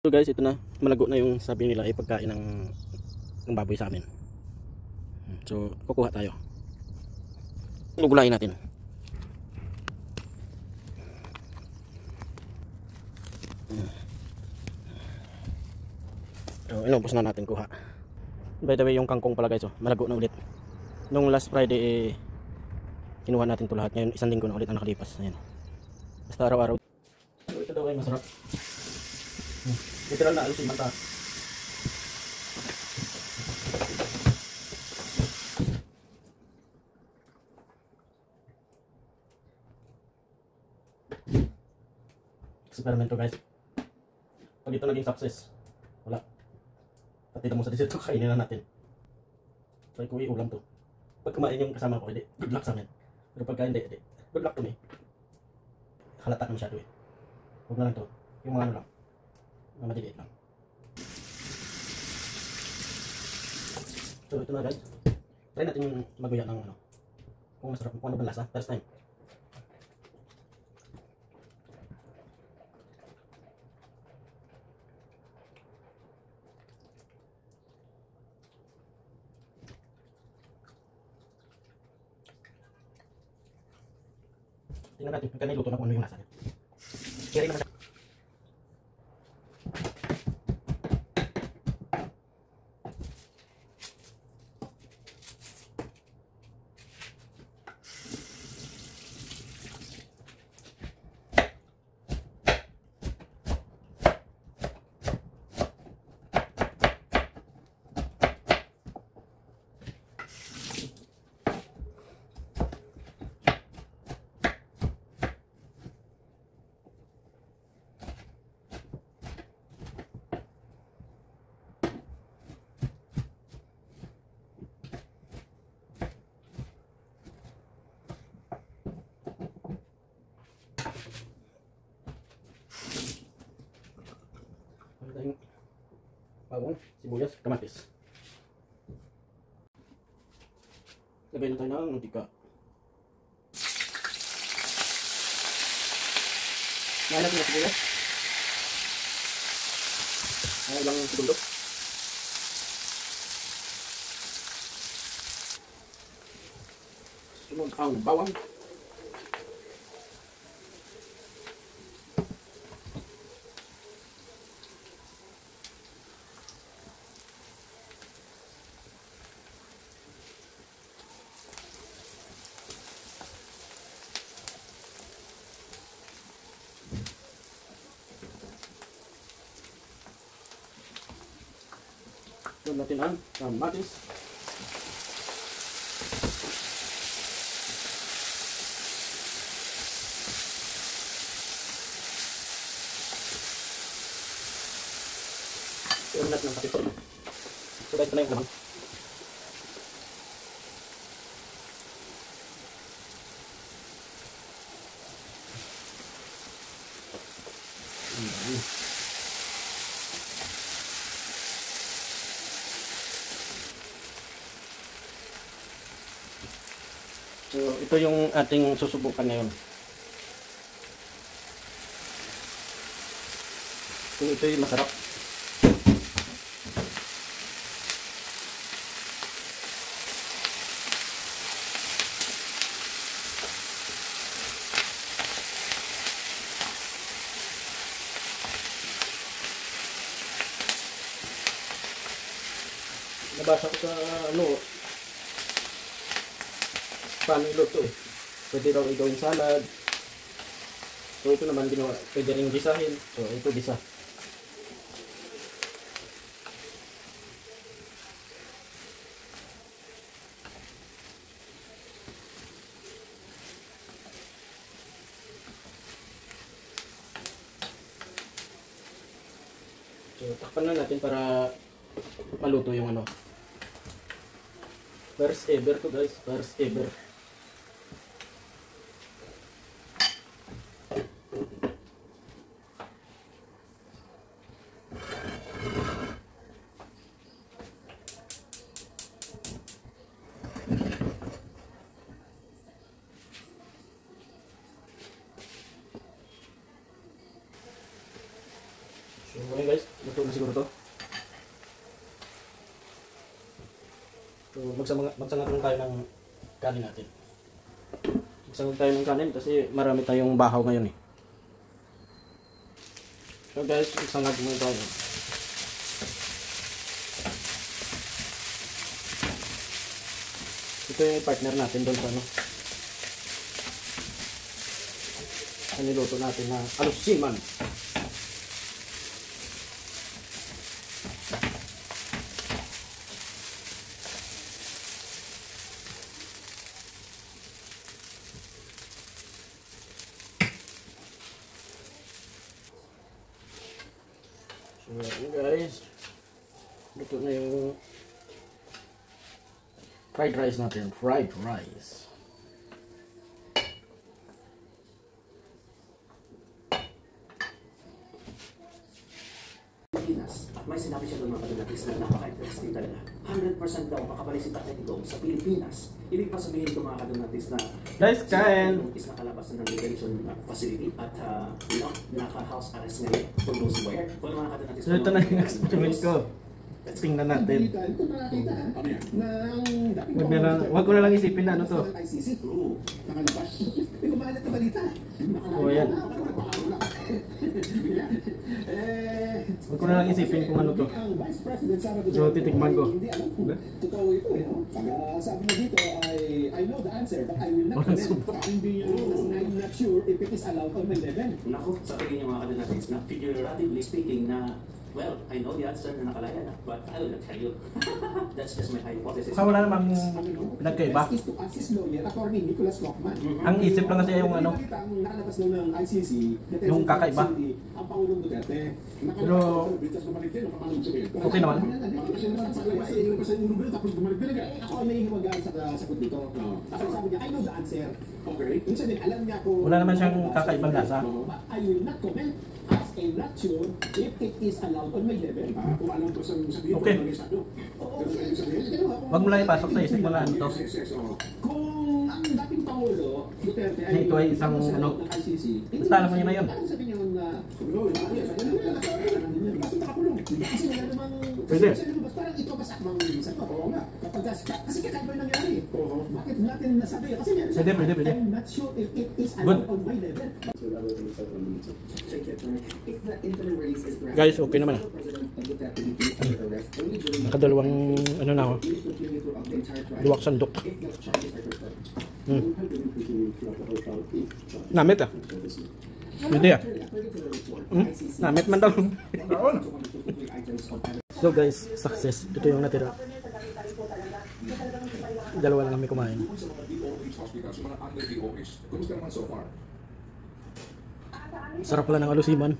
So guys, ito na, malago na yung sabi nila ay pagkain ng baboy sa amin. So kukuha tayo. Gugulayin natin. So inubos na natin kuha. By the way, yung kangkong pala guys, malago na ulit. Nung last Friday kinuha natin ito lahat. Ngayon isang linggo na ulit ang nakalipas. Ayan. Basta araw-araw. So ito daw ay masarap. Literal na alusin mata. Eksperimento guys. Pag ito naging success, wala. Patita mo sa dessert ko, kainin na natin. Try ko ulam to. Pag kumain yung kasama ko, good luck sa amin. Pero pagka hindi, good luck to me. Halata na masyado eh. Huwag na lang to. Yung mga ano lang. Mga madiliit lang. So ito na guys. Try natin yung maguya ng ano. Kung masarap, kung ano ba lasa. First time. Tingnan natin pagka niluto na kung ano yung lasa niya. Cherry naman siya. Tayong bawang, sibuyas, kamatis. Lagay na tayo ng mantika. Ngayon natin yung sibuyas. Ngayon lang segundo. Sunod ang bawang. Sunod natin ang kamatis. Sunod natin ang kapito. So guys, ito na yung lamang. So, ito yung ating susubukan ngayon. Kung ito'y masarap. Nabasa ko sa paano iluto eh. Pwede daw i-gawin salad. So ito naman ginawa, pwede rin gisahin. So ito gisa. So takpan na natin para maluto yung ano. First ever to guys, first ever. So okay guys, Luto na siguro to. So, magsangag lang tayo ng kanin natin. Magsangag tayo ng kanin kasi marami tayong bahaw ngayon eh. So guys, magsangag muna tayo. Ito yung partner natin doon sa ano. Ang niluto natin na alusiman. So guys, luto na yung fried rice natin. Fried rice. May sinabi siya doon mga kadalatis na napaka-interesting talaga. 100% daw makapalis si Tatay Digong sa Pilipinas. Ibig pa sabihin ito mga kadalatis na Guys, kain! is nakalabas na ng detention facility at naka-house arrest ngayon kung knows where. Kung mga kadalatis So ito na yung experiment ko. Tingnan natin. Wag ko na lang isipin na ano to. So ayan. Wag ko na lang isipin kung ano to. So titikman ko. Totoo ito eh. Sabi mo dito ay I know the answer but I will not comment. I'm not sure if it is allowed on my level. Naku, sa tingin niya mga kadalatis na figuratively speaking na well, I know the answer na nakalaya na, but I will not tell you. That's just my hypothesis. So wala namang pinagkaiba. Is to assist lawyer, attorney Nicholas Lockman. Ang isip lang kasi yung ano. Nakalabas daw ng ICC, Yung kakaiba. ang Pangulong Duterte. Pero okay naman. Ako ay nahihiwagaan sa sagot dito. Kasi sabi niya, I know the answer. Okay. Yung sabi, alam niya kung Wala naman siyang kakaibang lasa. But I will not comment as a not sure if it is allowed on my level. Kung alam ko sabihin Okay. Wag mo lang ipasok sa isip mo na ano to. Kung ang dating Pangulo, Duterte, Hey, ito ay isang ano. ng ICC, Basta alam mo yun na yun. sabi niya na, kasi wala namang, Pwede. parang ito basta akmang minsan ko. Oo nga. Kasi kakaiba yung nangyari. Bakit natin nasabi? Kasi Pwede. I'm not sure if it is Good. allowed on my level. Guys, okay naman. Nakadalawang ano na ako. Luwak sandok. Namit ah. Hindi ah. Namit man daw. So guys, success. Ito yung natira. Dalawa lang kami kumain. Sarap pala ng alusiman.